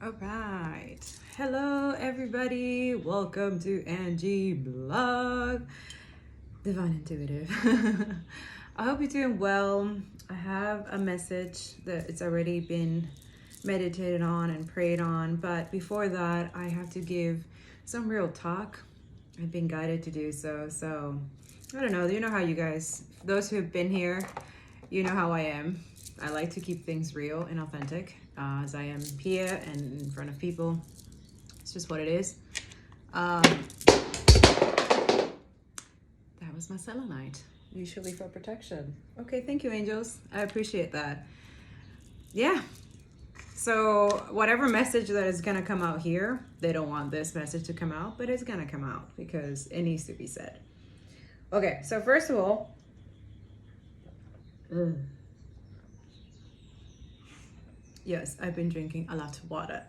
All right. Hello, everybody. Welcome to Angie Blog, Divine Intuitive. I hope you're doing well. I have a message that it's already been meditated on and prayed on, but before that, I have to give some real talk. I've been guided to do so. So, I don't know. You know how you guys, those who have been here, you know how I am. I like to keep things real and authentic as I am here and in front of people. It's just what it is. That was my selenite, usually for protection. Okay, thank you, angels. I appreciate that. Yeah. So whatever message that is going to come out here, they don't want this message to come out, but it's going to come out because it needs to be said. Okay, so first of all, yes, I've been drinking a lot of water.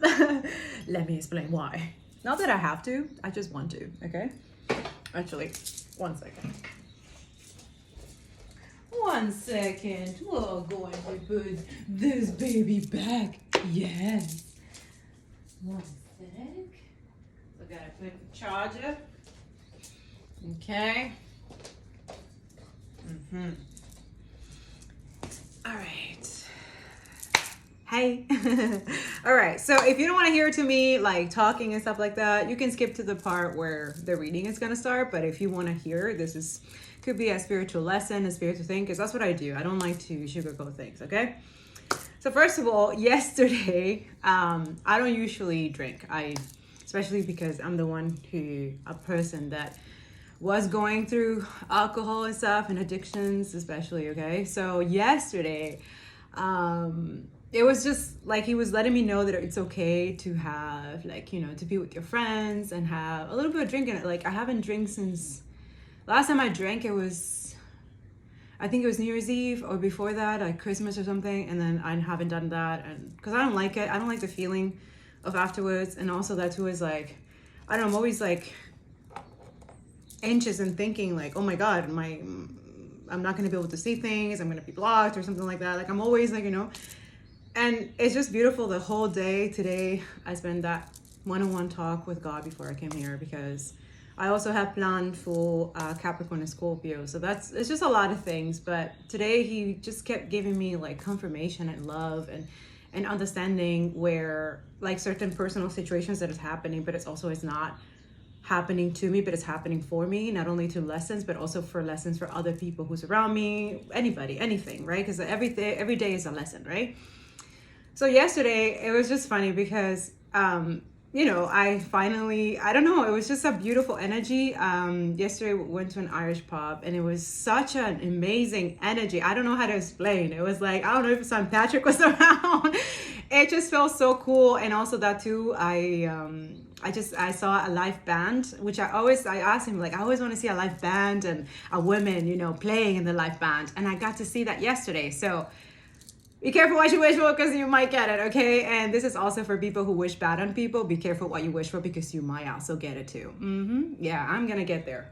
Let me explain why. Not that I have to, I just want to, okay? Actually, 1 second. 1 second. We're going to put this baby back. Yes. 1 sec. So gotta put the charger. Okay. All right. Hey. All right, so if you don't want to hear to me like talking and stuff like that, you can skip to the part where the reading is going to start. But if you want to hear, could be a spiritual lesson, a spiritual thing, because that's what I do. I don't like to sugarcoat things. Okay, so first of all, yesterday, I don't usually drink. Especially because I'm a person that was going through alcohol and stuff and addictions, especially. Okay, so yesterday, it was just like he was letting me know that it's okay to have, like, you know, to be with your friends and have a little bit of drinking. Like, I haven't drank since last time I drank. I think it was New Year's Eve or before that, like Christmas or something. And then I haven't done that, and because I don't like it. I don't like the feeling of afterwards. And also that too is like, I don't know, I'm always like anxious and thinking like, oh my God, I'm not going to be able to see things. I'm going to be blocked or something like that. Like, I'm always like, you know. And it's just beautiful. The whole day today, I spent that one-on-one talk with God before I came here, because I also have planned for Capricorn and Scorpio. So it's just a lot of things. But today he just kept giving me like confirmation and love and understanding where like certain personal situations that is happening, but it's not happening to me, but it's happening for me, not only to lessons, but also for lessons for other people who's around me, anybody, anything, right? Because every day is a lesson, right? So yesterday, it was just funny because, you know, I don't know, it was just a beautiful energy. Yesterday, we went to an Irish pub, and it was such an amazing energy. I don't know how to explain. It was like, I don't know if St. Patrick was around. It just felt so cool. And also that too, I saw a live band, which I asked him, like, I always want to see a live band and a woman, you know, playing in the live band. And I got to see that yesterday. So be careful what you wish for, because you might get it, okay? And this is also for people who wish bad on people. Be careful what you wish for, because you might also get it too. Yeah, I'm gonna get there.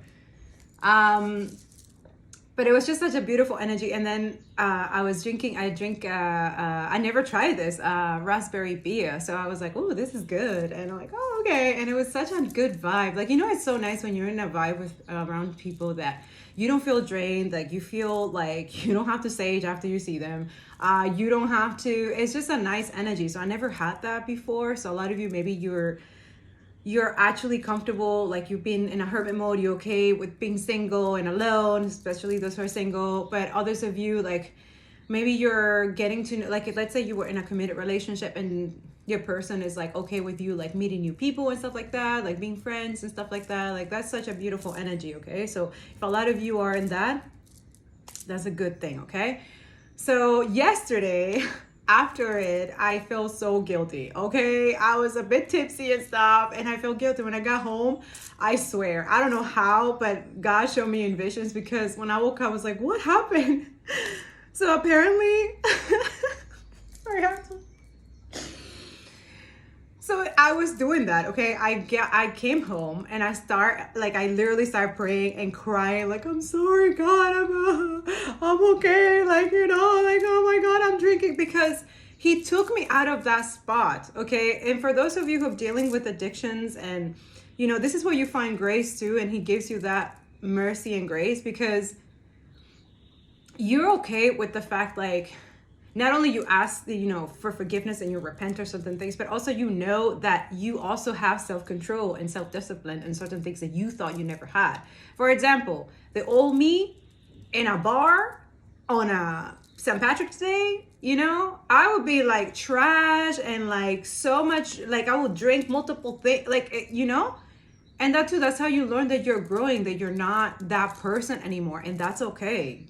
But it was just such a beautiful energy. And then I never tried this raspberry beer. So I was like, oh, this is good. And I'm like, oh, okay. And it was such a good vibe. Like, you know, it's so nice when you're in a vibe with around people that you don't feel drained. Like, you feel like you don't have to sage after you see them. You don't have to. It's just a nice energy. So I never had that before. So a lot of you, maybe you're actually comfortable, like you've been in a hermit mode, you're okay with being single and alone, especially those who are single. But others of you, like, maybe you're getting to know, like, let's say you were in a committed relationship and your person is like okay with you, like meeting new people and stuff like that, like being friends and stuff like that. Like, that's such a beautiful energy. Okay, so if a lot of you are in that, that's a good thing. Okay, so yesterday after it, I felt so guilty. Okay, I was a bit tipsy and stuff, and I felt guilty when I got home. I swear, I don't know how, but God showed me in visions, because when I woke up, I was like, what happened? So apparently, sorry, so I was doing that, okay? I came home and I literally started praying and crying, like, I'm sorry, God, I'm okay, like, you know, like, oh my God, I'm drinking, because he took me out of that spot. Okay. And for those of you who are dealing with addictions, and this is where you find grace too. And he gives you that mercy and grace, because you're okay with the fact, like, not only you ask for forgiveness and you repent or certain things, but also that you also have self-control and self-discipline and certain things that you thought you never had. For example, the old me in a bar on a St. Patrick's Day, I would be like trash and like so much, like I would drink multiple things, like, and that too, that's how you learn that you're growing, that you're not that person anymore. And that's okay,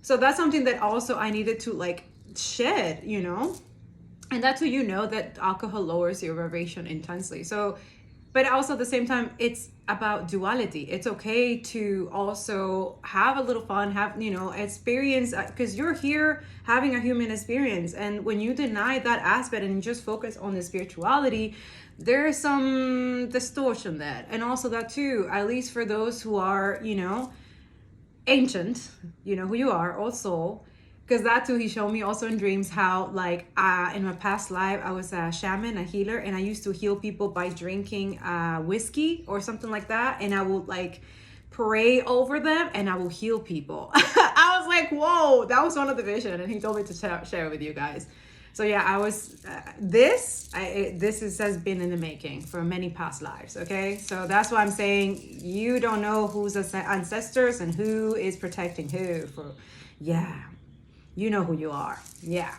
So that's something that also I needed to like shed, and that's how that alcohol lowers your vibration intensely. So, but also at the same time, it's about duality. It's okay to also have a little fun, have, experience, because you're here having a human experience. And when you deny that aspect and you just focus on the spirituality, there's some distortion there. And also that too, at least for those who are, ancient, who you are, old soul, because that too, he showed me also in dreams how, like, in my past life, I was a shaman, a healer, and I used to heal people by drinking whiskey or something like that, and I would like pray over them and I will heal people. I was like, whoa, that was one of the vision, and he told me to share it with you guys. So yeah, I was, this has been in the making for many past lives, okay? So that's why I'm saying you don't know who's ancestors and who is protecting who. You know who you are, yeah.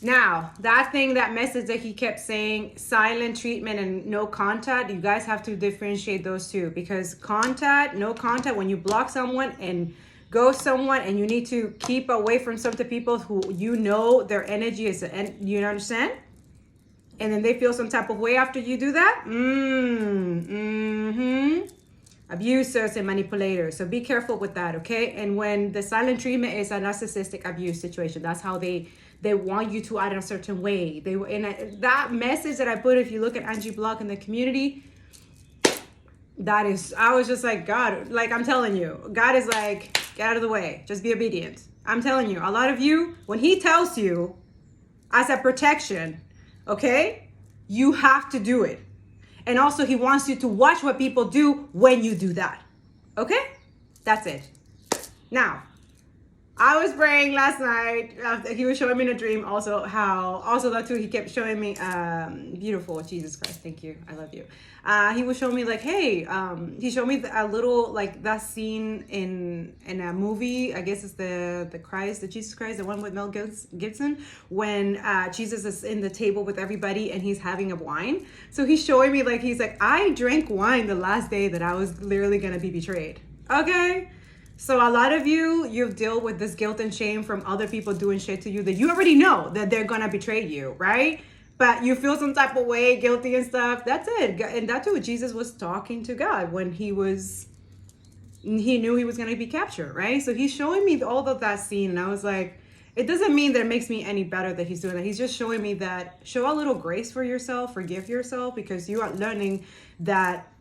Now, that message that he kept saying, silent treatment and no contact, you guys have to differentiate those two, because no contact, when you block someone and ghost someone and you need to keep away from some of the people who their energy is, and you understand? And then they feel some type of way after you do that. Abusers and manipulators. So be careful with that, okay? And when the silent treatment is a narcissistic abuse situation, that's how they want you to act in a certain way. That message that I put, if you look at Angie Block in the community, I was just like, God, like I'm telling you, God is like, get out of the way. Just be obedient. I'm telling you, a lot of you, when he tells you as a protection, okay, you have to do it. And also he wants you to watch what people do when you do that. Okay? That's it. Now, I was praying last night. He was showing me in a dream also that too, he kept showing me, beautiful, Jesus Christ, thank you, I love you. He was showing me like, hey, he showed me a little, like that scene in a movie, I guess it's the Jesus Christ, the one with Mel Gibson, when Jesus is in the table with everybody and he's having a wine. So he's showing me like, he's like, I drank wine the last day that I was literally gonna be betrayed. Okay? So a lot of you deal with this guilt and shame from other people doing shit to you that you already know that they're gonna betray you, right? But you feel some type of way, guilty and stuff. That's it. And that's what Jesus was talking to God when he knew he was gonna be captured, right? So he's showing me all of that scene, and I was like, it doesn't mean that it makes me any better that he's doing that. He's just showing me that show a little grace for yourself, forgive yourself, because you are learning that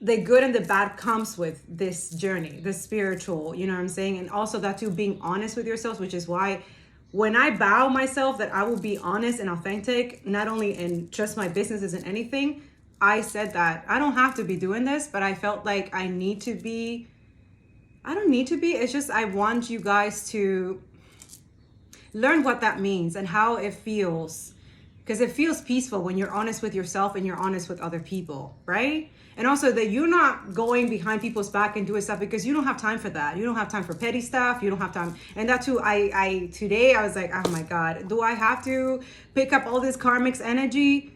the good and the bad comes with this journey, the spiritual, you know what I'm saying? And also that too, being honest with yourself, which is why when I vow myself that I will be honest and authentic, not only in just my businesses and anything, I said that I don't have to be doing this, but I felt like I don't need to be. It's just, I want you guys to learn what that means and how it feels, because it feels peaceful when you're honest with yourself and you're honest with other people, right? And also that you're not going behind people's back and doing stuff, because you don't have time for that. You don't have time for petty stuff. You don't have time. And that too, today I was like, oh my God, do I have to pick up all this karmic's energy?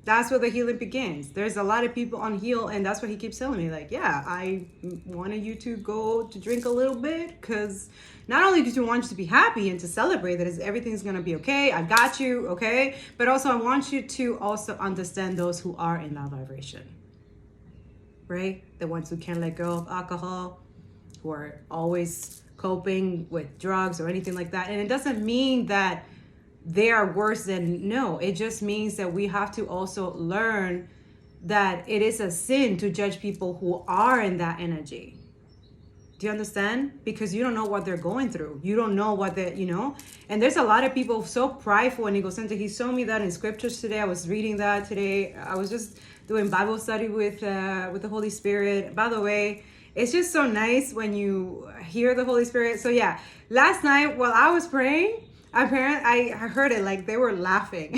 That's where the healing begins. There's a lot of people on heal, and that's what he keeps telling me. Like, yeah, I wanted you to go to drink a little bit, because not only did you want you to be happy and to celebrate that everything's going to be okay, I got you, okay? But also I want you to also understand those who are in that vibration, right? The ones who can't let go of alcohol, who are always coping with drugs or anything like that. And it doesn't mean that they are worse than, no, it just means that we have to also learn that it is a sin to judge people who are in that energy. Do you understand? Because you don't know what they're going through. You don't know what they, and there's a lot of people so prideful and egocentric. He showed me that in scriptures today. I was reading that today. I was just doing Bible study with the Holy Spirit. By the way, it's just so nice when you hear the Holy Spirit. So yeah, last night while I was praying, I heard it like they were laughing.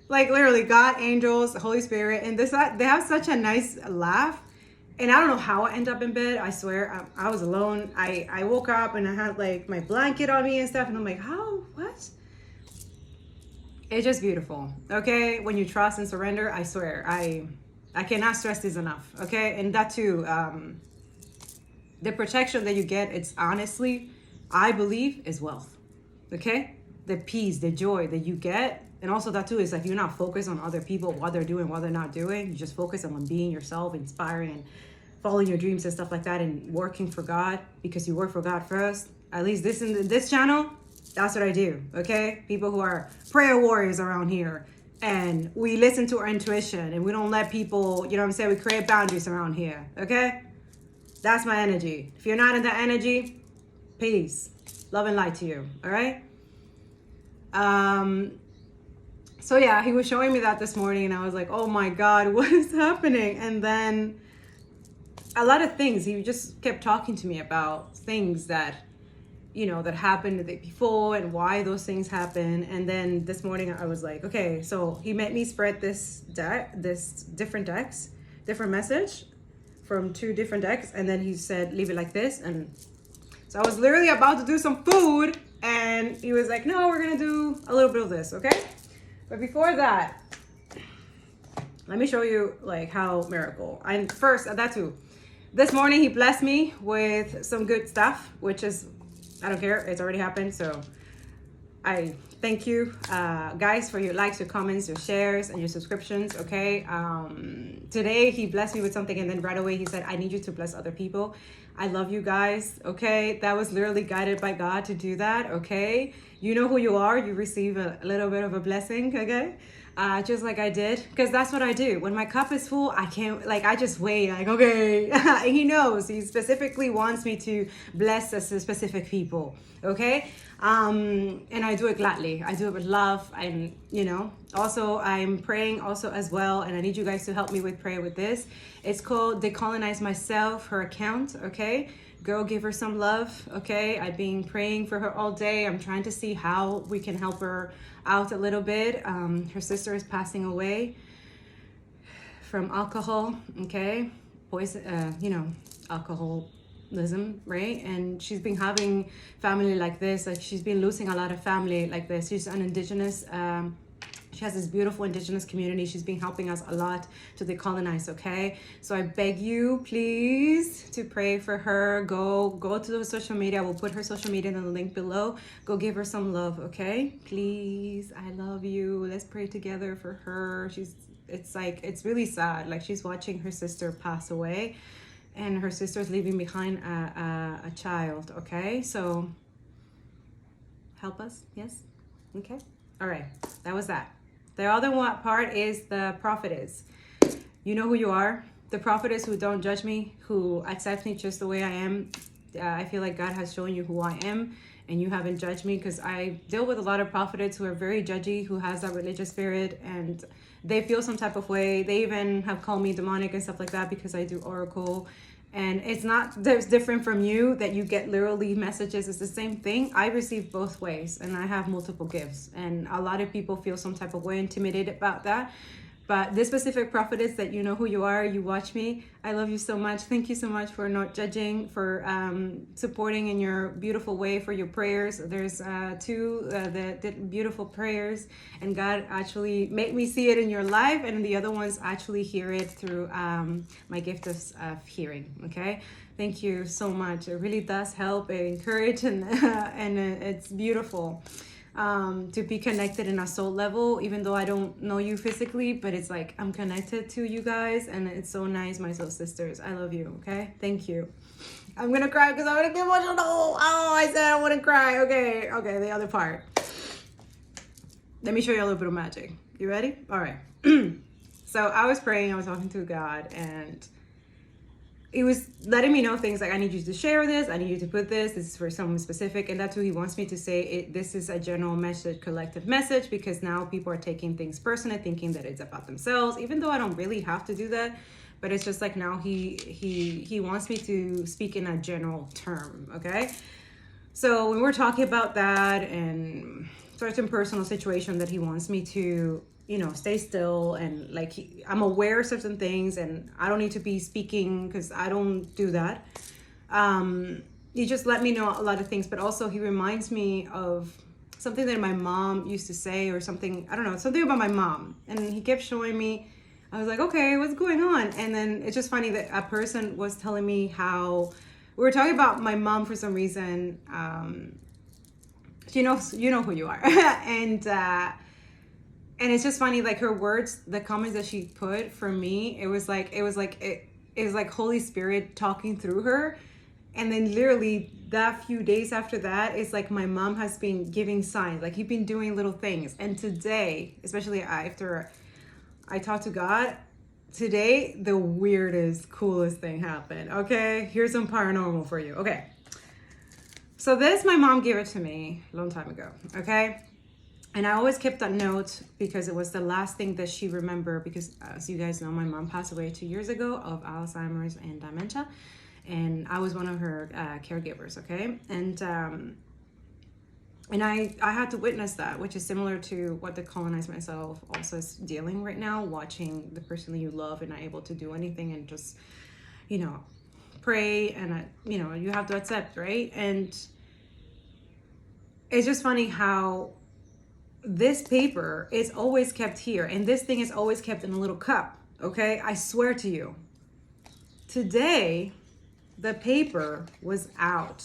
Like literally God, angels, the Holy Spirit, and they have such a nice laugh. And I don't know how I end up in bed. I swear, I was alone. I woke up and I had like my blanket on me and stuff. And I'm like, how? What? It's just beautiful. Okay. When you trust and surrender, I swear, I cannot stress this enough. Okay. And that too, the protection that you get, it's honestly, I believe, is wealth. Okay. The peace, the joy that you get. And also that too is like you're not focused on other people, what they're doing, what they're not doing. You just focus on being yourself, inspiring and following your dreams and stuff like that, and working for God because you work for God first. At least this channel, that's what I do. Okay, people who are prayer warriors around here, and we listen to our intuition, and we don't let people, you know what I'm saying? We create boundaries around here. Okay, that's my energy. If you're not in that energy, peace, love and light to you. All right. So yeah, he was showing me that this morning, and I was like, oh my God, what is happening? And then a lot of things, he just kept talking to me about things that, that happened the day before and why those things happen. And then this morning I was like, okay, so he made me spread this different message from 2 different decks. And then he said, leave it like this. And so I was literally about to do some food, and he was like, no, we're going to do a little bit of this. Okay. But before that, let me show you like how miracle. And first, that too. This morning, he blessed me with some good stuff, which is, I don't care. It's already happened. So I thank you, guys, for your likes, your comments, your shares, and your subscriptions. Okay. Today, he blessed me with something. And then right away, he said, I need you to bless other people. I love you guys. Okay. That was literally guided by God to do that. Okay. You know who you are. You receive a little bit of a blessing. Okay. Just like I did, because that's what I do. When my cup is full, I can't, I just wait, okay. He knows, he specifically wants me to bless specific people, okay. And I do it gladly. I do it with love. And also I'm praying also as well, and I need you guys to help me with prayer with this. It's called Decolonize Myself, her account, okay. Girl, give her some love, okay? I've been praying for her all day. I'm trying to see how we can help her out a little bit. Her sister is passing away from alcohol, okay? Poison, alcoholism, right? And she's been having family like this. Like she's been losing a lot of family like this. She's an indigenous, she has this beautiful indigenous community. She's been helping us a lot to decolonize, okay? So I beg you, please, to pray for her. Go to the social media. We'll put her social media in the link below. Go give her some love, okay? Please, I love you. Let's pray together for her. It's really sad. Like she's watching her sister pass away, and her sister's leaving behind a child, okay? So help us, yes? Okay, all right, that was that. The other part is the prophetess. You know who you are. The prophetess who don't judge me, who accept me just the way I am. I feel like God has shown you who I am, and you haven't judged me, because I deal with a lot of prophetess who are very judgy, who has that religious spirit, and they feel some type of way. They even have called me demonic and stuff like that because I do oracle. And it's not there's different from you that you get literally messages. It's the same thing. I receive both ways, and I have multiple gifts, and a lot of people feel some type of way, intimidated about that. But this specific prophetess that you know who you are, you watch me, I love you so much. Thank you so much for not judging, for supporting in your beautiful way, for your prayers. There's 2 that did beautiful prayers, and God actually made me see it in your life, and the other ones actually hear it through my gift of hearing, okay? Thank you so much. It really does help, encourage, and it's beautiful. To be connected in a soul level, even though I don't know you physically, but it's like I'm connected to you guys, and it's so nice, my soul sisters. I love you, okay? Thank you. I'm gonna cry because I'm gonna get emotional. Oh, I said I wouldn't cry. Okay, the other part. Let me show you a little bit of magic. You ready? All right. So I was praying, I was talking to God, and he was letting me know things like, I need you to share this, I need you to put this is for someone specific, and that's who he wants me to say. This is a general message, collective message, because now people are taking things personally, thinking that it's about themselves, even though I don't really have to do that. But it's just like, now he wants me to speak in a general term, okay? So when we're talking about that and certain personal situation that he wants me to, stay still, and like I'm aware of certain things, and I don't need to be speaking because I don't do that. He just let me know a lot of things, but also he reminds me of something that my mom used to say, or something, I don't know, something about my mom. And he kept showing me. I was like, okay, what's going on? And then it's just funny that a person was telling me how we were talking about my mom for some reason. You know who you are. And it's just funny, like her words, the comments that she put for me, it was like Holy Spirit talking through her. And then literally that few days after that, it's like my mom has been giving signs, like he's been doing little things. And today, especially after I talked to God, today the weirdest, coolest thing happened. Okay, here's some paranormal for you. Okay, so this, my mom gave it to me a long time ago. Okay. And I always kept that note because it was the last thing that she remembered, because as you guys know, my mom passed away 2 years ago of Alzheimer's and dementia. And I was one of her caregivers, okay? And I had to witness that, which is similar to what the colonized myself also is dealing right now, watching the person that you love and not able to do anything, and just, pray, and, you have to accept, right? And it's just funny how this paper is always kept here, and this thing is always kept in a little cup, okay? I swear to you. Today, the paper was out,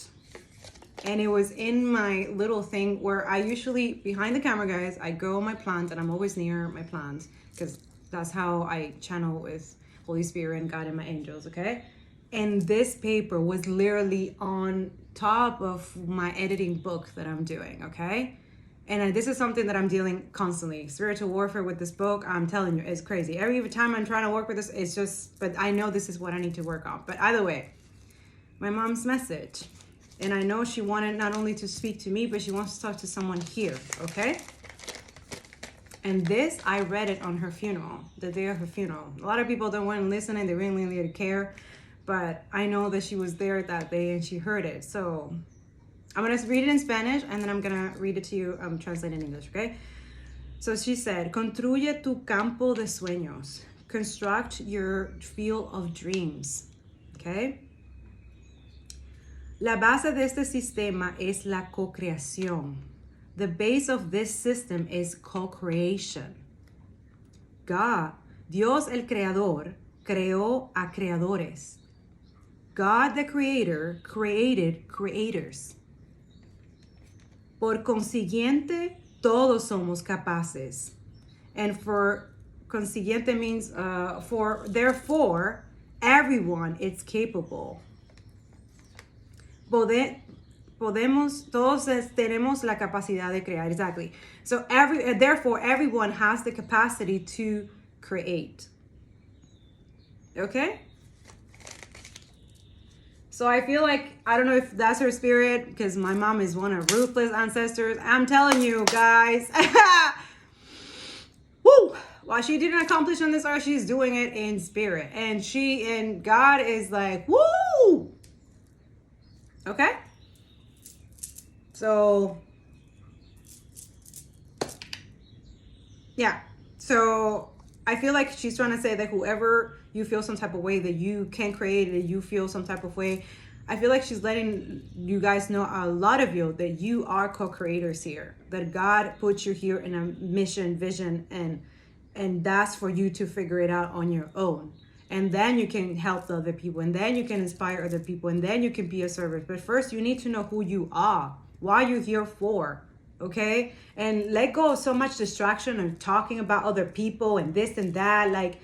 and it was in my little thing where I usually, behind the camera, guys, I go on my plants, and I'm always near my plants, because that's how I channel with Holy Spirit and God and my angels, okay? And this paper was literally on top of my editing book that I'm doing, okay? And this is something that I'm dealing constantly. Spiritual warfare with this book, I'm telling you, it's crazy. Every time I'm trying to work with this, it's just, but I know this is what I need to work on. But either way, my mom's message. And I know she wanted not only to speak to me, but she wants to talk to someone here, okay? And this, I read it on her funeral, the day of her funeral. A lot of people don't want to listen, and they really need to care. But I know that she was there that day and she heard it. So I'm going to read it in Spanish, and then I'm going to read it to you, translate in English, okay? So she said, construye tu campo de sueños. Construct your field of dreams, okay? La base de este sistema es la co-creación. The base of this system is co-creation. God, Dios el creador, creó a creadores. God the creator created creators. Por consiguiente, todos somos capaces. And for consiguiente means therefore, everyone is capable. Podemos, todos tenemos la capacidad de crear. Exactly. So therefore, everyone has the capacity to create. Okay? So I feel like, I don't know if that's her spirit, because my mom is one of ruthless ancestors. I'm telling you guys. Woo! While she didn't accomplish on this earth, she's doing it in spirit. And God is like, woo! Okay? So, yeah. So I feel like she's trying to say that whoever you feel some type of way, that you can create it, you feel some type of way, I feel like she's letting you guys know, a lot of you, that you are co-creators here, that God put you here in a mission, vision, and that's for you to figure it out on your own. And then you can help the other people, and then you can inspire other people, and then you can be a service. But first, you need to know who you are, why you're here for, okay? And let go of so much distraction and talking about other people and this and that. Like,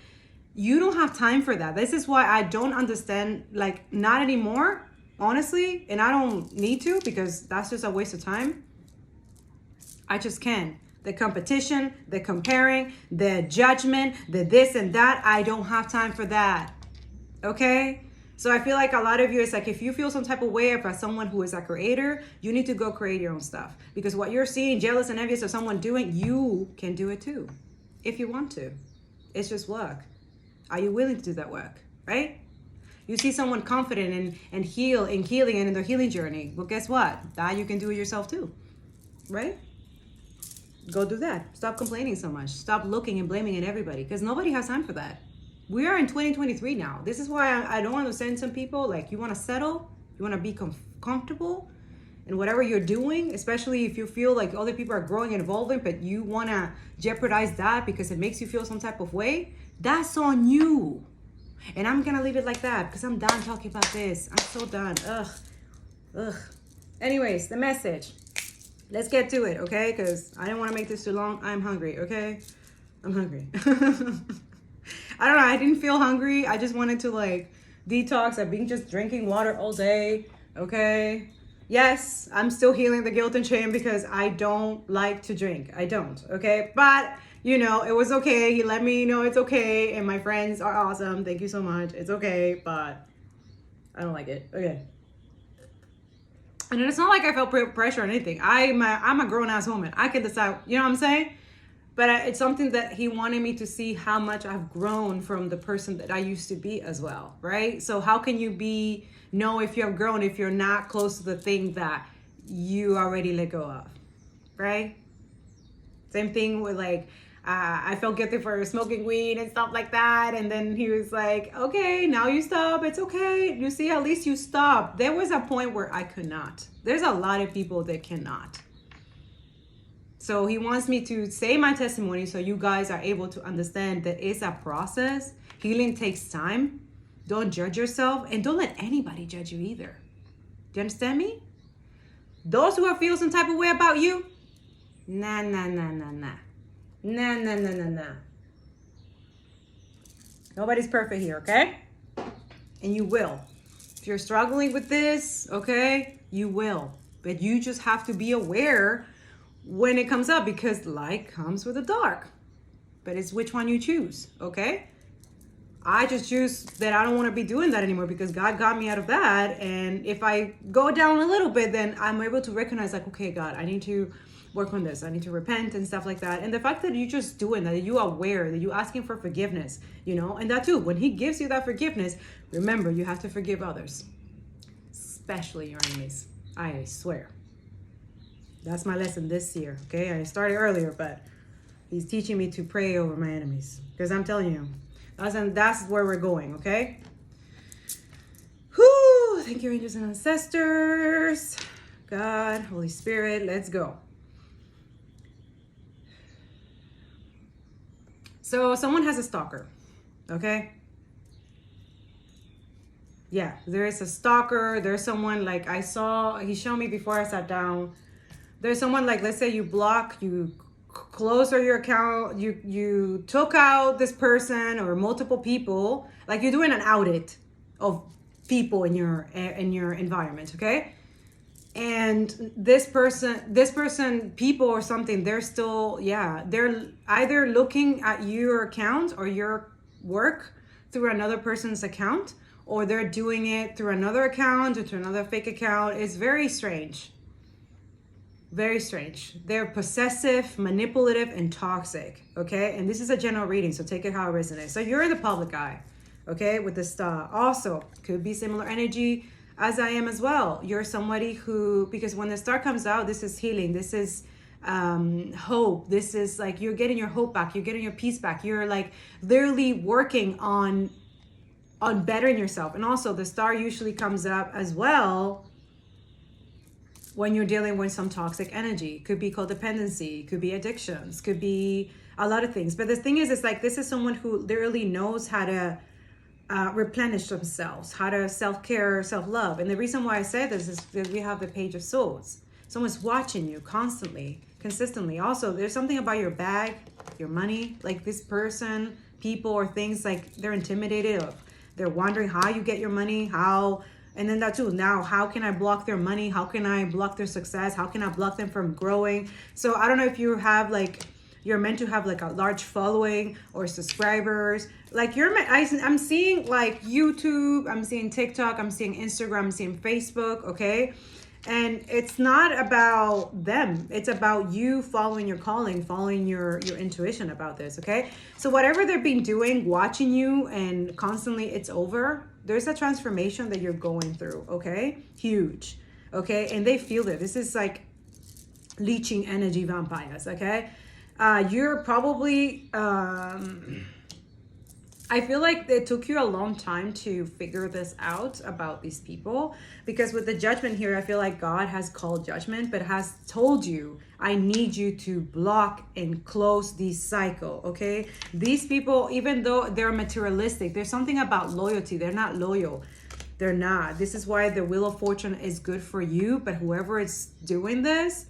you don't have time for that. This is why I don't understand, like, not anymore, honestly. And I don't need to, because that's just a waste of time. I just can't. The competition, the comparing, the judgment, the this and that, I don't have time for that. Okay? So I feel like a lot of you, it's like if you feel some type of way about someone who is a creator, you need to go create your own stuff. Because what you're seeing, jealous and envious of someone doing, you can do it too. If you want to. It's just work. Are you willing to do that work? Right? You see someone confident and healing and in their healing journey. Well, guess what? That you can do it yourself too. Right? Go do that. Stop complaining so much. Stop looking and blaming at everybody. Because nobody has time for that. We are in 2023 now. This is why I don't understand some people. Like, you want to settle, you want to be comfortable in whatever you're doing, especially if you feel like other people are growing and evolving, but you want to jeopardize that because it makes you feel some type of way. That's on you. And I'm going to leave it like that because I'm done talking about this. I'm so done. Ugh. Anyways, the message. Let's get to it, okay? Because I don't want to make this too long. I'm hungry, okay? I'm hungry. I don't know. I didn't feel hungry. I just wanted to like detox. I've been just drinking water all day. Okay. Yes, I'm still healing the guilt and shame because I don't like to drink. I don't. Okay. But you know, it was okay. He let me know it's okay. And my friends are awesome. Thank you so much. It's okay. But I don't like it. Okay. And it's not like I felt pressure or anything. I'm a grown ass woman. I can decide. You know what I'm saying? But it's something that he wanted me to see how much I've grown from the person that I used to be as well, right? So how can you know if you have grown if you're not close to the thing that you already let go of, right? Same thing with like, I felt guilty for smoking weed and stuff like that. And then he was like, okay, now you stop. It's okay. You see, at least you stopped. There was a point where I could not. There's a lot of people that cannot. So he wants me to say my testimony so you guys are able to understand that it's a process. Healing takes time. Don't judge yourself and don't let anybody judge you either. Do you understand me? Those who feel some type of way about you, nah. Nobody's perfect here, okay? And you will. If you're struggling with this, okay, you will. But you just have to be aware when it comes up because light comes with the dark. But it's which one you choose, okay? I just choose that I don't want to be doing that anymore because God got me out of that. And if I go down a little bit, then I'm able to recognize like, okay, God, I need to work on this. I need to repent and stuff like that. And the fact that you're just doing that you are aware, that you're asking for forgiveness, you know, and that too, when he gives you that forgiveness, remember, you have to forgive others, especially your enemies. I swear. That's my lesson this year, okay? I started earlier, but he's teaching me to pray over my enemies because I'm telling you, that's where we're going, okay? Whew, thank you, angels and ancestors. God, Holy Spirit, let's go. So someone has a stalker, okay? Yeah, there is a stalker. There's someone like he showed me before I sat down. There's someone like, let's say you close your account, you took out this person or multiple people, like you're doing an audit of people in your environment, okay? And this person, people or something, they're still, they're either looking at your account or your work through another person's account, or they're doing it through another account or to another fake account. It's very strange. Very strange. They're possessive, manipulative, and toxic, okay? And this is a general reading, so take it how it resonates. So you're in the public eye, okay, with the star. Also, could be similar energy as I am as well. You're somebody who, because when the star comes out, this is healing. This is hope. This is like you're getting your hope back. You're getting your peace back. You're like literally working on bettering yourself. And also the star usually comes up as well when you're dealing with some toxic energy. Could be codependency, could be addictions, could be a lot of things. But the thing is, it's like this is someone who literally knows how to replenish themselves, how to self-care, self-love. And the reason why I say this is because we have the Page of Swords. Someone's watching you constantly, consistently. Also, there's something about your bag, your money, like this person, people or things, like they're intimidated of. They're wondering how you get your money, how. And then that too, now, how can I block their money? How can I block their success? How can I block them from growing? So I don't know if you have like You're meant to have like a large following or subscribers. Like I'm seeing like YouTube, I'm seeing TikTok, I'm seeing Instagram, I'm seeing Facebook, okay? And it's not about them. It's about you following your calling, following your intuition about this, okay? So whatever they've been doing, watching you and constantly it's over, there's a transformation that you're going through, okay? Huge, okay? And they feel it. This is like leeching energy vampires, okay? You're probably... I feel like it took you a long time to figure this out about these people, because with the judgment here, I feel like God has called judgment, but has told you, I need you to block and close this cycle, okay? These people, even though they're materialistic, there's something about loyalty. They're not loyal. They're not. This is why the Wheel of Fortune is good for you, but whoever is doing this,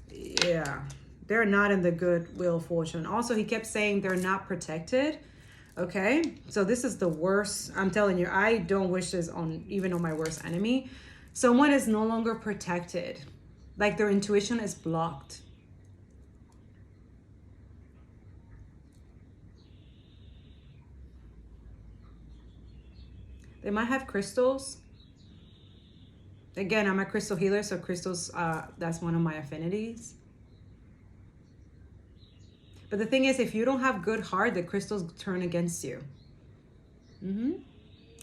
yeah, they're not in the good Wheel of Fortune. Also, he kept saying they're not protected. Okay, so this is the worst. I'm telling you, I don't wish this on even on my worst enemy. Someone is no longer protected. Like their intuition is blocked. They might have crystals. Again, I'm a crystal healer, so crystals, that's one of my affinities. But the thing is, if you don't have good heart, the crystals turn against you.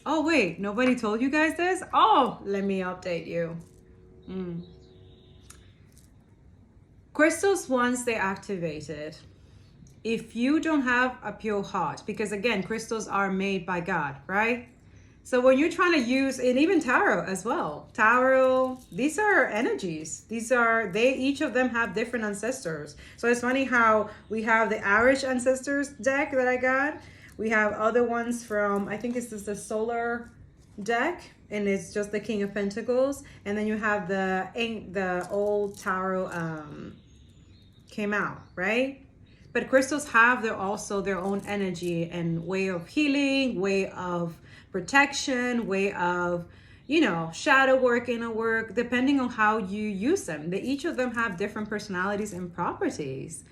Oh, wait, nobody told you guys this? Oh, let me update you. Crystals, once they activated, if you don't have a pure heart, because again, crystals are made by God, right? So when you're trying to use, and even tarot as well, tarot, these are energies. Each of them have different ancestors. So it's funny how we have the Irish ancestors deck that I got. We have other ones from, I think this is the solar deck, and it's just the King of Pentacles. And then you have the old tarot came out, right? But crystals have also their own energy and way of healing, way of protection, way of, shadow work, inner work, depending on how you use them. Each of them have different personalities and properties.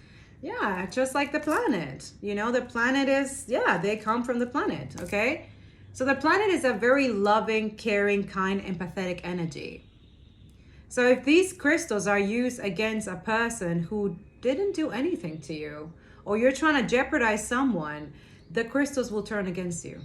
Yeah, just like the planet. The planet is, they come from the planet, okay? So the planet is a very loving, caring, kind, empathetic energy. So if these crystals are used against a person who didn't do anything to you, or you're trying to jeopardize someone, the crystals will turn against you.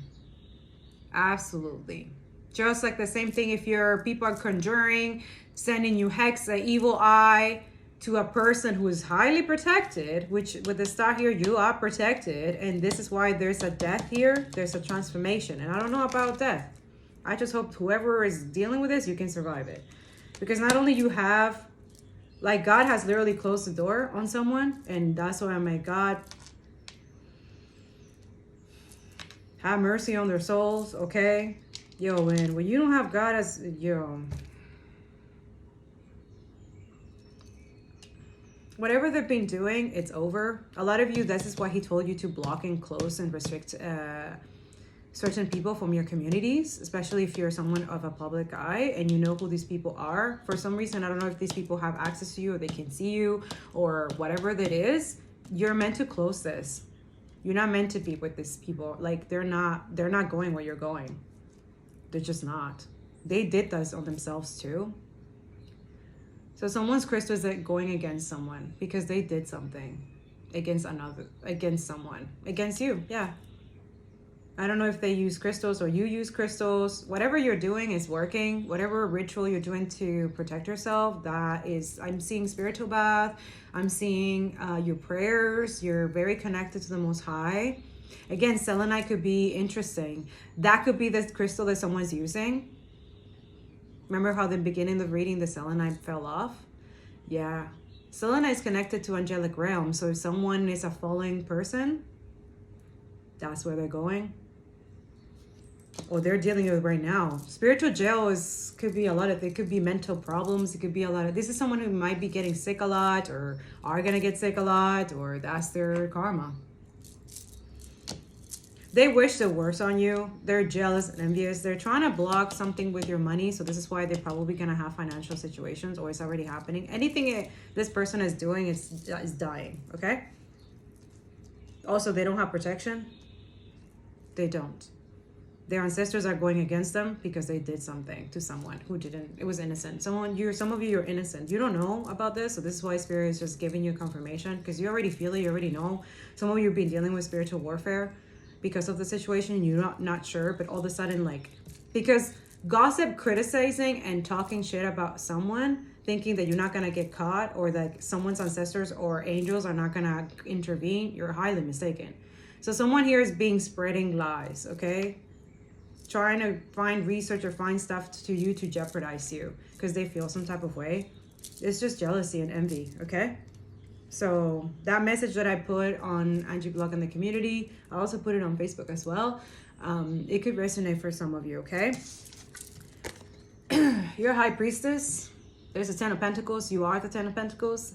Absolutely. Just like the same thing if people are conjuring, sending you hex, an evil eye to a person who is highly protected, which with the star here, you are protected. And this is why there's a death here. There's a transformation. And I don't know about death. I just hope whoever is dealing with this, you can survive it. Because not only you have, like God has literally closed the door on someone. And that's why I'm like, God, have mercy on their souls, okay? Yo, and when you don't have God as, whatever they've been doing, it's over. A lot of you, this is why he told you to block and close and restrict certain people from your communities, especially if you're someone of a public eye and you know who these people are. For some reason, I don't know if these people have access to you or they can see you or whatever that is. You're meant to close this. You're not meant to be with these people. Like they're not going where you're going. They're just not. They did this on themselves too. So someone's crystal is going against someone because they did something against someone, against you. Yeah. I don't know if they use crystals or you use crystals. Whatever you're doing is working. Whatever ritual you're doing to protect yourself, I'm seeing spiritual bath. I'm seeing your prayers. You're very connected to the Most High. Again, selenite could be interesting. That could be the crystal that someone's using. Remember how the beginning of reading the selenite fell off? Yeah. Selenite is connected to angelic realm. So if someone is a fallen person, that's where they're going. Or they're dealing with right now. Spiritual jail could be a lot of, it could be mental problems. It could be a lot of, this is someone who might be getting sick a lot or are going to get sick a lot, or that's their karma. They wish the worst on you. They're jealous and envious. They're trying to block something with your money. So this is why they're probably going to have financial situations, or it's already happening. Anything this person is doing is dying. Okay. Also, they don't have protection. They don't. Their ancestors are going against them because they did something to someone who didn't. It was innocent. Some of you are innocent. You don't know about this, so this is why Spirit is just giving you confirmation, because you already feel it. You already know. Some of you have been dealing with spiritual warfare because of the situation. You're not sure, but all of a sudden, like, because gossip, criticizing, and talking shit about someone, thinking that you're not gonna get caught, or that someone's ancestors or angels are not gonna intervene, you're highly mistaken. So someone here is spreading lies, okay? Trying to find research or find stuff to you to jeopardize you because they feel some type of way. It's just jealousy and envy, okay? So that message that I put on Angie blog in the community, I also put it on Facebook as well. It could resonate for some of you, okay? You're a high priestess. There's a 10 of Pentacles. You are the 10 of Pentacles.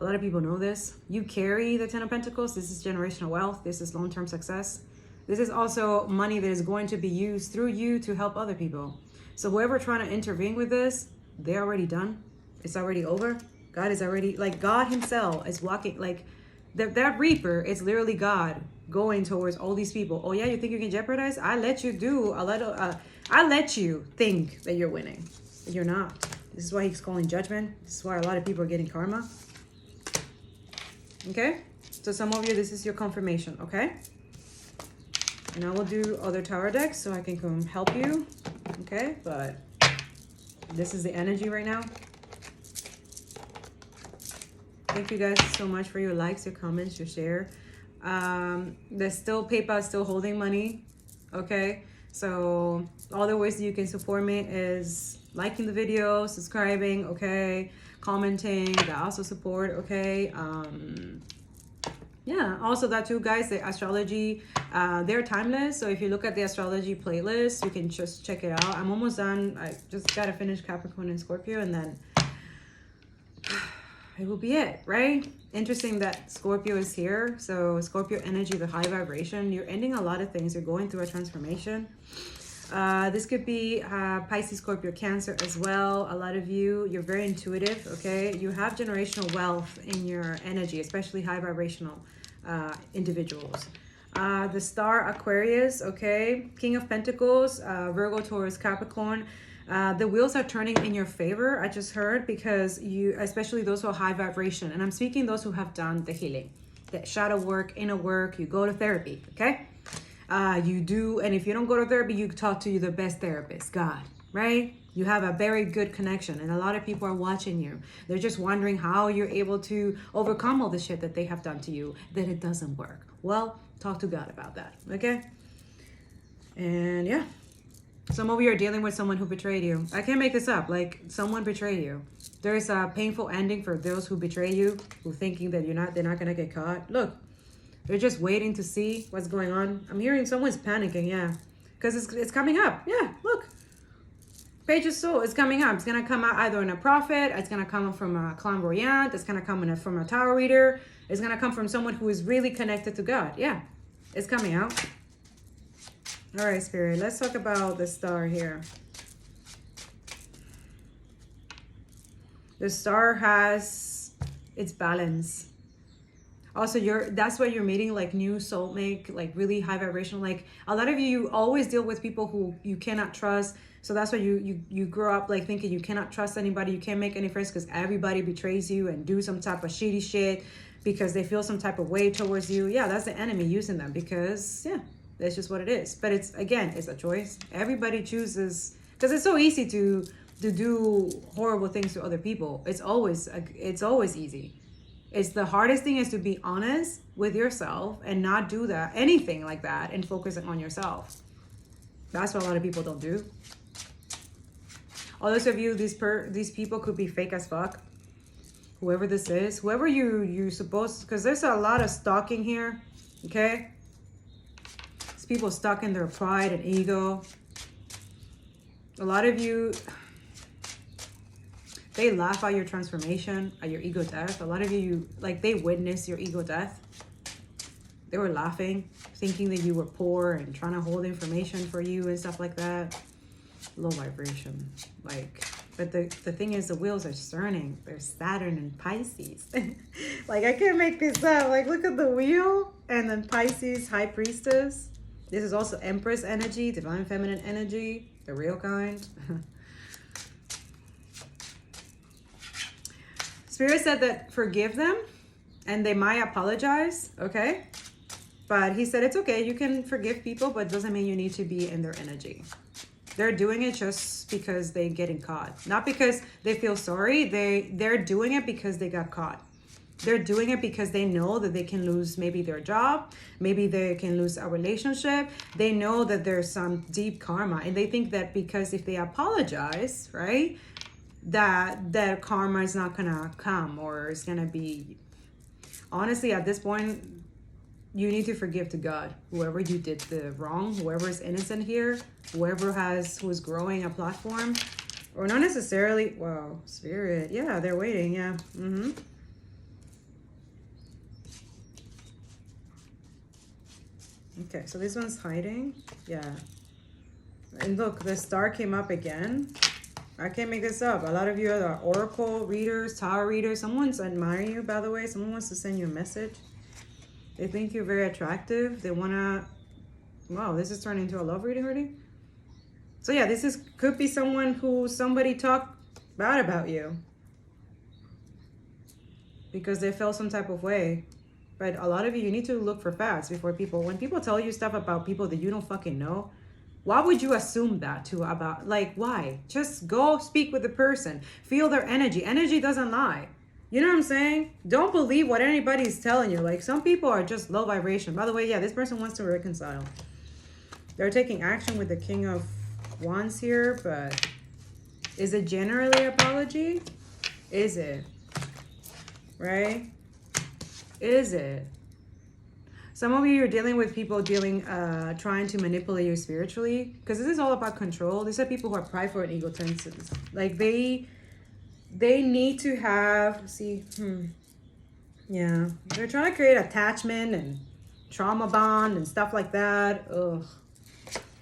A lot of people know this. You carry the 10 of Pentacles. This is generational wealth. This is long-term success. This is also money that is going to be used through you to help other people. So whoever trying to intervene with this, they're already done. It's already over. God is already, like, God himself is walking, like, that reaper is literally God going towards all these people. Oh yeah, you think you can jeopardize? I let you do a little, I let you think that you're winning. You're not. This is why he's calling judgment. This is why a lot of people are getting karma. Okay? So some of you, this is your confirmation, okay? And I will do other tarot decks so I can come help you. Okay, but this is the energy right now. Thank you guys so much for your likes, your comments, your share. There's still PayPal is still holding money. Okay, so all the ways that you can support me is liking the video, subscribing, okay, commenting, that also support, okay. Yeah, also that too, guys, the astrology, they're timeless. So if you look at the astrology playlist, you can just check it out. I'm almost done. I just got to finish Capricorn and Scorpio, and then it will be it, right? Interesting that Scorpio is here. So Scorpio energy, the high vibration. You're ending a lot of things. You're going through a transformation. This could be Pisces, Scorpio, Cancer as well. A lot of you, you're very intuitive, okay? You have generational wealth in your energy, especially high vibrational individuals. The star, Aquarius, okay? King of Pentacles, Virgo, Taurus, Capricorn. The wheels are turning in your favor, I just heard, because you, especially those who are high vibration, and I'm speaking those who have done the healing, the shadow work, inner work, you go to therapy, okay? You do, and if you don't go to therapy, you talk to the best therapist, God, right? You have a very good connection, and a lot of people are watching you. They're just wondering how you're able to overcome all the shit that they have done to you, that it doesn't work. Well, talk to God about that, okay? And yeah, some of you are dealing with someone who betrayed you. I can't make this up. Like, someone betrayed you. There is a painful ending for those who betray you, who thinking that they're not gonna get caught. Look. They're just waiting to see what's going on. I'm hearing someone's panicking, yeah. Because it's coming up. Yeah, look. Page of Soul is coming up. It's going to come out either in a prophet. It's going to come from a clairvoyant. It's going to come from a tarot reader. It's going to come from someone who is really connected to God. Yeah, it's coming out. All right, Spirit. Let's talk about the star here. The star has its balance. Also, that's why you're meeting like new soulmate, like really high vibrational. Like a lot of you always deal with people who you cannot trust. So that's why you grow up like thinking you cannot trust anybody. You can't make any friends because everybody betrays you and do some type of shitty shit because they feel some type of way towards you. Yeah, that's the enemy using them because, yeah, that's just what it is. But it's a choice. Everybody chooses, because it's so easy to do horrible things to other people. It's always easy. It's the hardest thing is to be honest with yourself and not do anything like that and focusing on yourself. That's what a lot of people don't do. All those of you, these people could be fake as fuck. Whoever this is, whoever you supposed, because there's a lot of stalking here, okay? It's people stuck in their pride and ego. A lot of you, they laugh at your transformation, at your ego death. A lot of you, like, they witness your ego death. They were laughing, thinking that you were poor and trying to hold information for you and stuff like that. Low vibration. Like, But the thing is, the wheels are turning. There's Saturn and Pisces. Like, I can't make this up. Like, look at the wheel. And then Pisces, High Priestess. This is also Empress energy, Divine Feminine energy, the real kind. Spirit said that forgive them. And they might apologize, okay? But he said it's okay. You can forgive people, but it doesn't mean you need to be in their energy. They're doing it just because they're getting caught. Not because they feel sorry. They're doing it because they got caught. They're doing it because they know that they can lose maybe their job. Maybe they can lose a relationship. They know that there's some deep karma. And they think that because if they apologize, right, that their karma is not going to come or it's going to be... Honestly, at this point, you need to forgive to God. Whoever you did the wrong, whoever is innocent here, who's growing a platform, or not necessarily, wow, Spirit, yeah, they're waiting, yeah. Okay, so this one's hiding, yeah. And look, the star came up again. I can't make this up. A lot of you are oracle readers, tarot readers. Someone's admiring you, by the way. Someone wants to send you a message. They think you're very attractive. They want to... Wow, this is turning into a love reading already? So yeah, could be someone who somebody talked bad about you. Because they felt some type of way. But a lot of you need to look for facts before people... When people tell you stuff about people that you don't fucking know, why would you assume that about... Like, why? Just go speak with the person. Feel their energy. Energy doesn't lie. You know what I'm saying? Don't believe what anybody's telling you. Like, some people are just low vibration. By the way, yeah, this person wants to reconcile. They're taking action with the King of Wands here, but is it generally apology? Is it? Right? Is it? Some of you are dealing with people trying to manipulate you spiritually, because this is all about control. These are people who are prideful and egocentric. Like, they need to have, yeah, they're trying to create attachment and trauma bond and stuff like that. Ugh,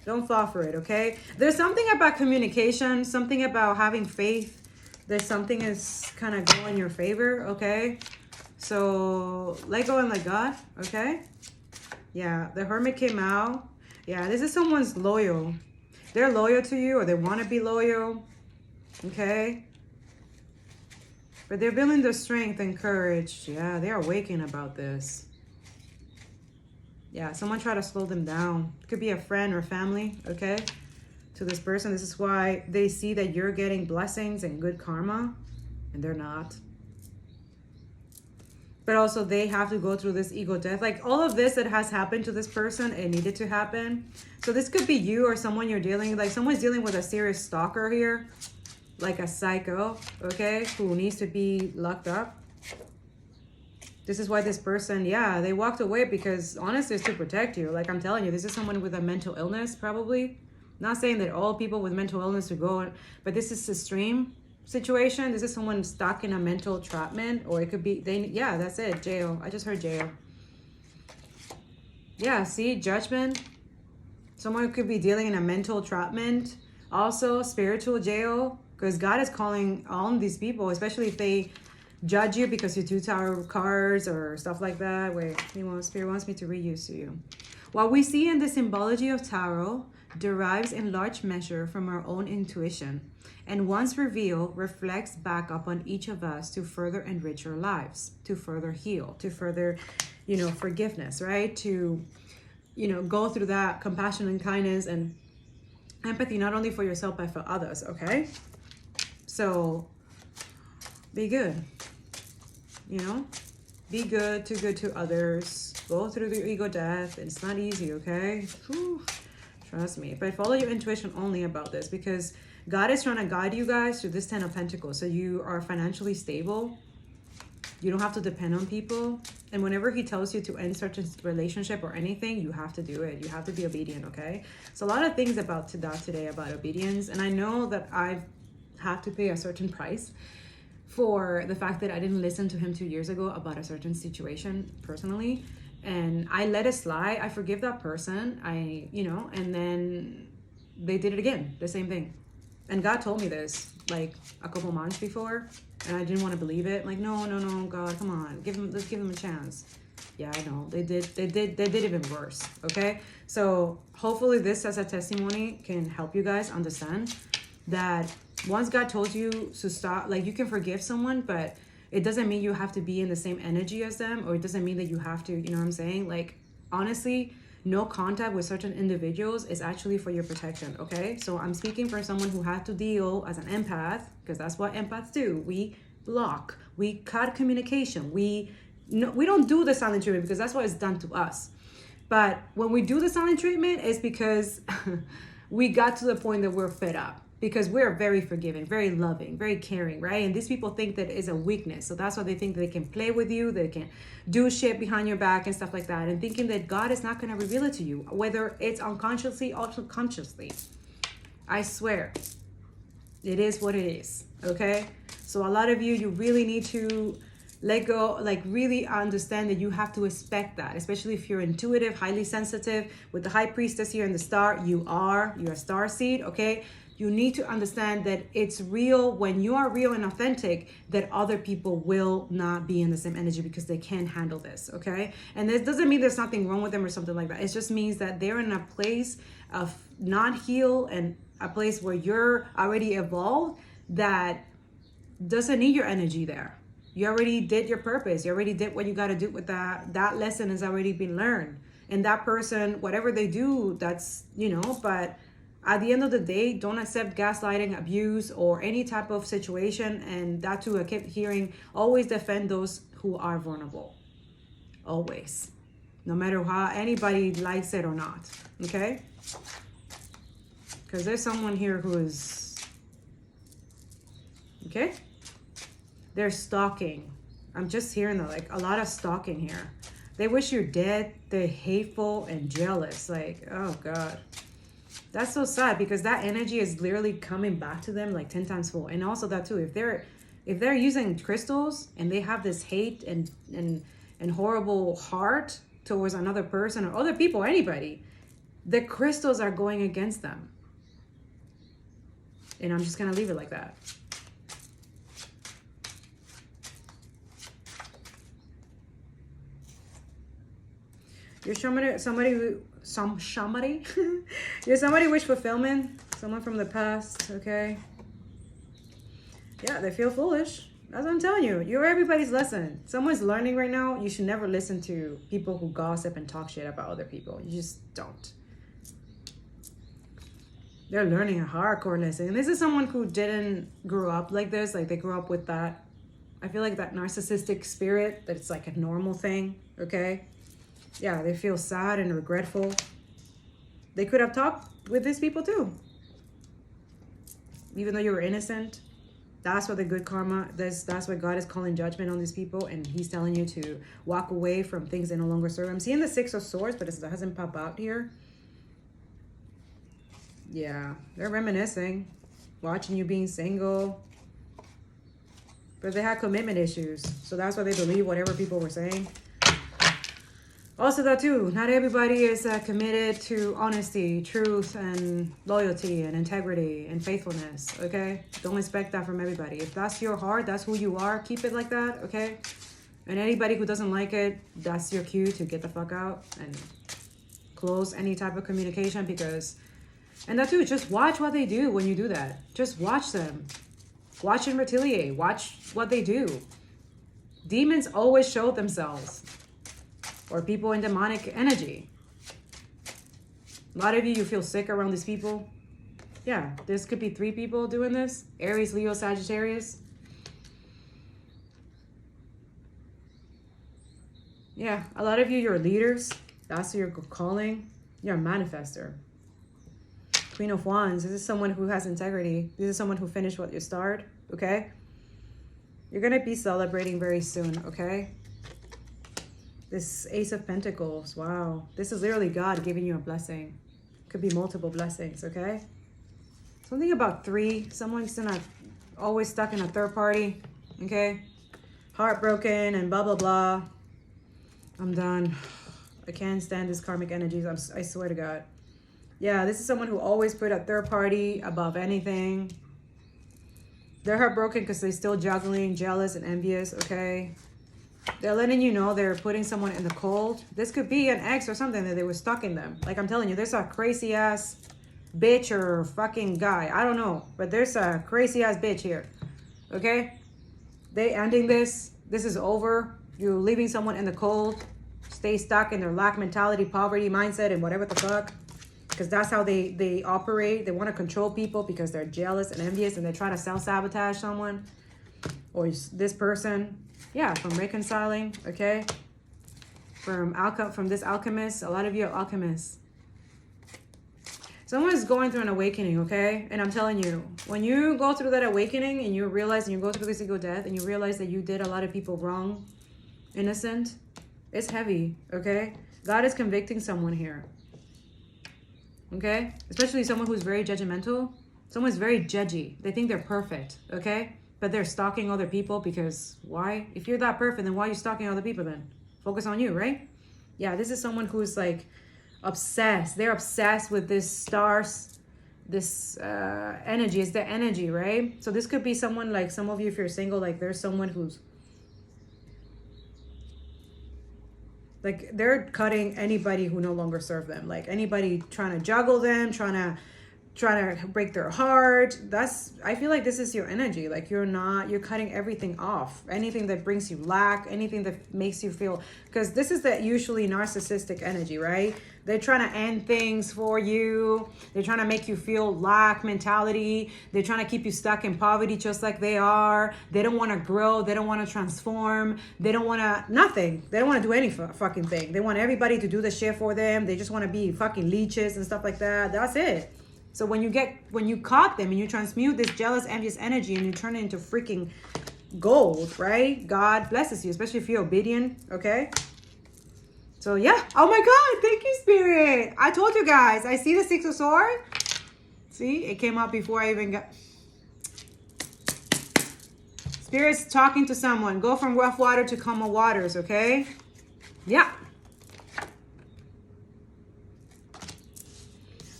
don't fall for it, okay? There's something about communication, something about having faith. There's something is kind of go in your favor, okay? So let go and let God, okay? Yeah, the Hermit came out. Yeah, this is someone's loyal. They're loyal to you, or they want to be loyal, okay? But they're building their strength and courage. Yeah, they're awakened about this. Yeah, someone tried to slow them down. It could be a friend or family, okay? To this person, this is why they see that you're getting blessings and good karma, and they're not. But also, they have to go through this ego death. Like, all of this that has happened to this person, it needed to happen. So this could be you or someone you're dealing... Like, someone's dealing with a serious stalker here. Like a psycho, okay? Who needs to be locked up. This is why this person, yeah, they walked away because, honestly, it's to protect you. Like, I'm telling you, this is someone with a mental illness, probably. Not saying that all people with mental illness would go... But this is a extreme situation. This is someone stuck in a mental entrapment, or it could be yeah, that's it, jail. I just heard jail. Yeah, see, judgment. Someone could be dealing in a mental entrapment, also spiritual jail, because God is calling all these people, especially if they judge you because you do tarot cards or stuff like that. Wait, Spirit wants me to read you to you. What we see in the symbology of tarot derives in large measure from our own intuition, and once revealed, reflects back upon each of us to further enrich our lives, to further heal, to further, forgiveness, right? To, go through that compassion and kindness and empathy, not only for yourself, but for others, okay? So, be good, Be good to others. Go through the ego death. It's not easy, okay? Whew. Trust me. But follow your intuition only about this, because God is trying to guide you guys through this 10 of Pentacles. So you are financially stable. You don't have to depend on people. And whenever he tells you to end certain relationship or anything, you have to do it. You have to be obedient, okay? So a lot of things about today about obedience. And I know that I have to pay a certain price for the fact that I didn't listen to him 2 years ago about a certain situation personally. And I let it slide. I forgive that person. And then they did it again, the same thing. And God told me this. like a couple months before, and I didn't want to believe it. I'm like, no, God, come on, let's give him a chance. Yeah, I know they did even worse. Okay, so hopefully this as a testimony can help you guys understand that once God told you to stop, like, you can forgive someone, but it doesn't mean you have to be in the same energy as them, or it doesn't mean that you have to, you know what I'm saying? Like, honestly, no contact with certain individuals is actually for your protection, okay? So I'm speaking for someone who had to deal as an empath, because that's what empaths do. We block, we cut communication, we don't do the silent treatment because that's what is done to us. But when we do the silent treatment, it's because we got to the point that we're fed up, because we're very forgiving, very loving, very caring, right? And these people think that is a weakness. So that's why they think they can play with you, they can do shit behind your back and stuff like that, and thinking that God is not going to reveal it to you, whether it's unconsciously or subconsciously. I swear, it is what it is, okay? So a lot of you really need to let go, like really understand that you have to expect that, especially if you're intuitive, highly sensitive. With the high priestess here in the star, you're a star seed, okay? You need to understand that it's real when you are real and authentic, that other people will not be in the same energy because they can't handle this, okay? And this doesn't mean there's nothing wrong with them or something like that. It just means that they're in a place of not heal, and a place where you're already evolved that doesn't need your energy there. You already did your purpose. You already did what you got to do with that. That lesson has already been learned. And that person, whatever they do, that's, but at the end of the day, don't accept gaslighting, abuse, or any type of situation. And that too, I kept hearing, always defend those who are vulnerable. Always. No matter how anybody likes it or not. Okay? Because there's someone here who is, okay? They're stalking. I'm just hearing like a lot of stalking here. They wish you're dead. They're hateful and jealous. Like, oh God. That's so sad, because that energy is literally coming back to them like 10 times full. And also that too, if they're using crystals and they have this hate and horrible heart towards another person or other people, anybody, the crystals are going against them. And I'm just gonna leave it like that. You're somebody you're somebody wish fulfillment, someone from the past, okay? Yeah, they feel foolish. That's what I'm telling you. You're everybody's lesson. Someone's learning right now. You should never listen to people who gossip and talk shit about other people. You just don't. They're learning a hardcore lesson. And this is someone who didn't grow up like this. Like, they grew up with that, I feel like, that narcissistic spirit, that it's like a normal thing, okay? Yeah, they feel sad and regretful. They could have talked with these people too. Even though you were innocent. That's what the good karma, that's what God is calling judgment on these people. And he's telling you to walk away from things that no longer serve. I'm seeing the 6 of Swords, but it hasn't popped out here. Yeah, they're reminiscing. Watching you being single. But they had commitment issues. So that's why they believe whatever people were saying. Also that too, not everybody is committed to honesty, truth, and loyalty, and integrity, and faithfulness, okay? Don't expect that from everybody. If that's your heart, that's who you are, keep it like that, okay? And anybody who doesn't like it, that's your cue to get the fuck out and close any type of communication, because, and that too, just watch what they do when you do that. Just watch them. Watch and retaliate. Watch what they do. Demons always show themselves. Or people in demonic energy. A lot of you feel sick around these people. Yeah, this could be 3 people doing this. Aries, Leo, Sagittarius. Yeah, a lot of you're leaders. That's your calling. You're a manifester. Queen of Wands. This is someone who has integrity. This is someone who finished what you started, okay? You're going to be celebrating very soon, okay? This Ace of Pentacles, wow. This is literally God giving you a blessing. Could be multiple blessings, okay? Something about 3. Someone's always stuck in a third party, okay? Heartbroken and blah, blah, blah. I'm done. I can't stand this karmic energies. I swear to God. Yeah, this is someone who always put a third party above anything. They're heartbroken because they're still juggling, jealous and envious, okay? They're letting you know they're putting someone in the cold. This could be an ex or something that they were stuck in them. Like I'm telling you, there's a crazy ass bitch or fucking guy. I don't know. But there's a crazy ass bitch here. Okay? They ending this. This is over. You're leaving someone in the cold. Stay stuck in their lack mentality, poverty mindset, and whatever the fuck. Because that's how they operate. They want to control people because they're jealous and envious and they try to self-sabotage someone. Or this person. Yeah, from reconciling, okay? From this alchemist. A lot of you are alchemists. Someone is going through an awakening, okay? And I'm telling you, when you go through that awakening and you realize, and you go through this ego death and you realize that you did a lot of people wrong, innocent, it's heavy, okay? God is convicting someone here, okay? Especially someone who's very judgmental. Someone's very judgy. They think they're perfect, okay? But they're stalking other people because why? If you're that perfect, then why are you stalking other people then? Focus on you, right? Yeah, this is someone who's like obsessed. They're obsessed with this stars, this energy. It's their energy, right? So this could be someone like some of you, if you're single, like there's someone who's like they're cutting anybody who no longer serve them. Like anybody trying to juggle them, trying to break their heart. I feel like this is your energy. Like you're cutting everything off. Anything that brings you lack, anything that makes you feel, because this is the usually narcissistic energy, right? They're trying to end things for you. They're trying to make you feel lack mentality. They're trying to keep you stuck in poverty just like they are. They don't want to grow. They don't want to transform. They don't want to, nothing. They don't want to do any fucking thing. They want everybody to do the shit for them. They just want to be fucking leeches and stuff like that. That's it. So when you caught them and you transmute this jealous, envious energy and you turn it into freaking gold, right? God blesses you, especially if you're obedient, okay? So yeah. Oh my God, thank you, Spirit. I told you guys, I see the Six of Swords. See, it came out before I even got... Spirit's talking to someone. Go from rough water to calmer waters, okay? Yeah.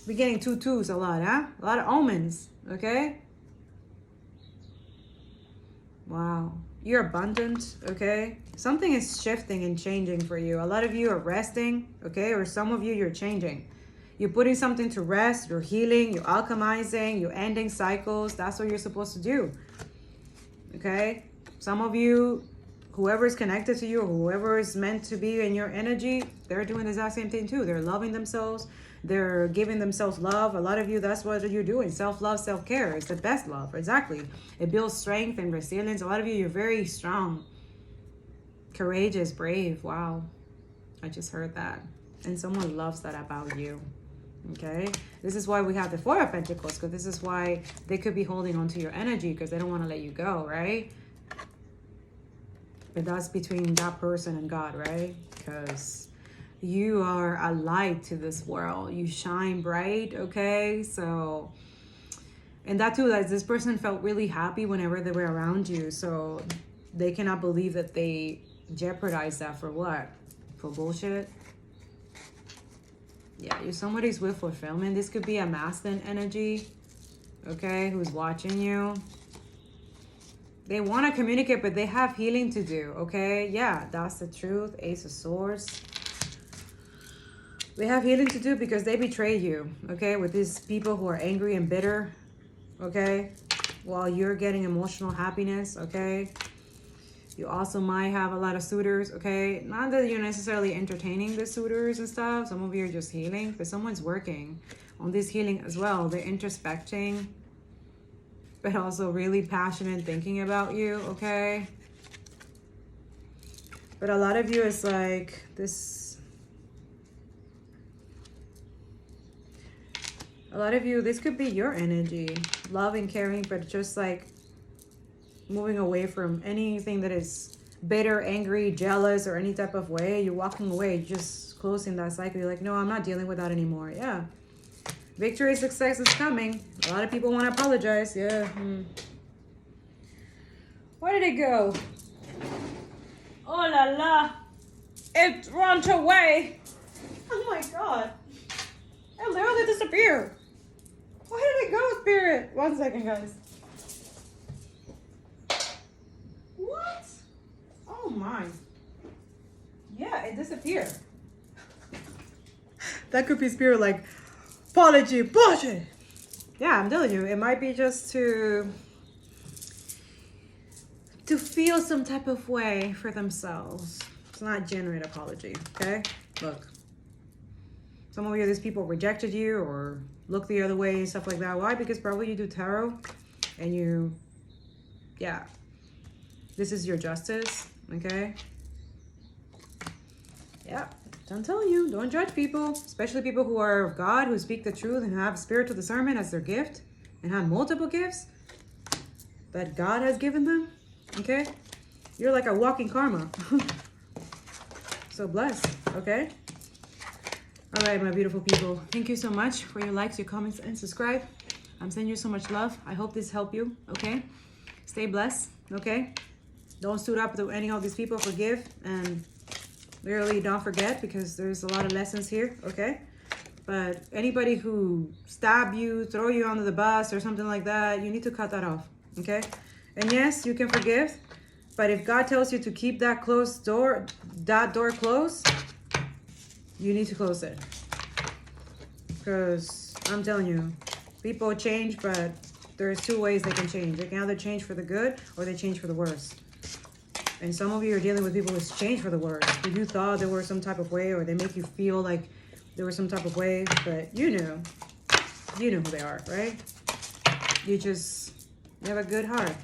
We're getting 2 2s a lot, huh? A lot of omens, okay? Wow. You're abundant, okay? Something is shifting and changing for you. A lot of you are resting, okay? Or some of you, you're changing. You're putting something to rest. You're healing. You're alchemizing. You're ending cycles. That's what you're supposed to do, okay? Some of you, whoever is connected to you or whoever is meant to be in your energy, they're doing the exact same thing too. They're loving themselves. They're giving themselves love. A lot of you, that's what you're doing. Self-love, self-care. It's the best love. Exactly. It builds strength and resilience. A lot of you, you're very strong, courageous, brave. Wow. I just heard that. And someone loves that about you. Okay. This is why we have the Four of Pentacles, because this is why they could be holding on to your energy because they don't want to let you go, right? But that's between that person and God, right? Because you are a light to this world. You shine bright, okay? So, and that too, that this person felt really happy whenever they were around you. So they cannot believe that they jeopardized that for what? For bullshit? Yeah, you're somebody's with fulfillment. This could be a masculine energy, okay, who's watching you. They want to communicate, but they have healing to do, okay? Yeah, that's the truth. Ace of Swords. They have healing to do because they betrayed you, okay? With these people who are angry and bitter, okay? While you're getting emotional happiness, okay? You also might have a lot of suitors, okay? Not that you're necessarily entertaining the suitors and stuff. Some of you are just healing, but someone's working on this healing as well. They're introspecting, but also really passionate thinking about you, okay? But a lot of you is like this... A lot of you, this could be your energy. Love and caring, but just like moving away from anything that is bitter, angry, jealous, or any type of way. You're walking away, just closing that cycle. You're like, no, I'm not dealing with that anymore. Yeah. Victory, success is coming. A lot of people want to apologize. Yeah. Where did it go? Oh la la. It ran away. Oh my God. It literally disappeared. Where did it go, Spirit? 1 second, guys. What? Oh my. Yeah, it disappeared. That could be spirit like, apology, bullshit. Yeah, I'm telling you, it might be just to feel some type of way for themselves. It's not genuine apology, okay? Look, some of these people rejected you or look the other way and stuff like that. Why? Because probably you do tarot and you, yeah, this is your justice, okay? Yeah, I'm telling you, don't judge people, especially people who are of God, who speak the truth and have spiritual discernment as their gift and have multiple gifts that God has given them, okay? You're like a walking karma. So blessed, okay? All right, my beautiful people. Thank you so much for your likes, your comments, and subscribe. I'm sending you so much love. I hope this helped you, okay? Stay blessed, okay? Don't suit up to any of these people. Forgive and really don't forget, because there's a lot of lessons here, okay? But anybody who stab you, throw you under the bus or something like that, you need to cut that off, okay? And yes, you can forgive, but if God tells you to keep that closed door, that door closed, you need to close it. Because I'm telling you, people change, but there's two ways they can change. They can either change for the good or they change for the worse. And some of you are dealing with people who's changed for the worse. If you thought there were some type of way, or they make you feel like there was some type of way, but you know who they are, right? You have a good heart,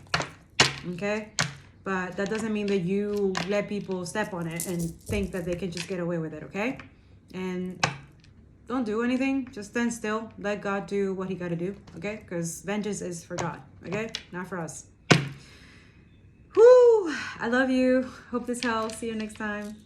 okay? But that doesn't mean that you let people step on it and think that they can just get away with it, okay? And don't do anything. Just stand still. Let God do what he got to do, okay? Because vengeance is for God, okay? Not for us. Whoo! I love you. Hope this helps. See you next time.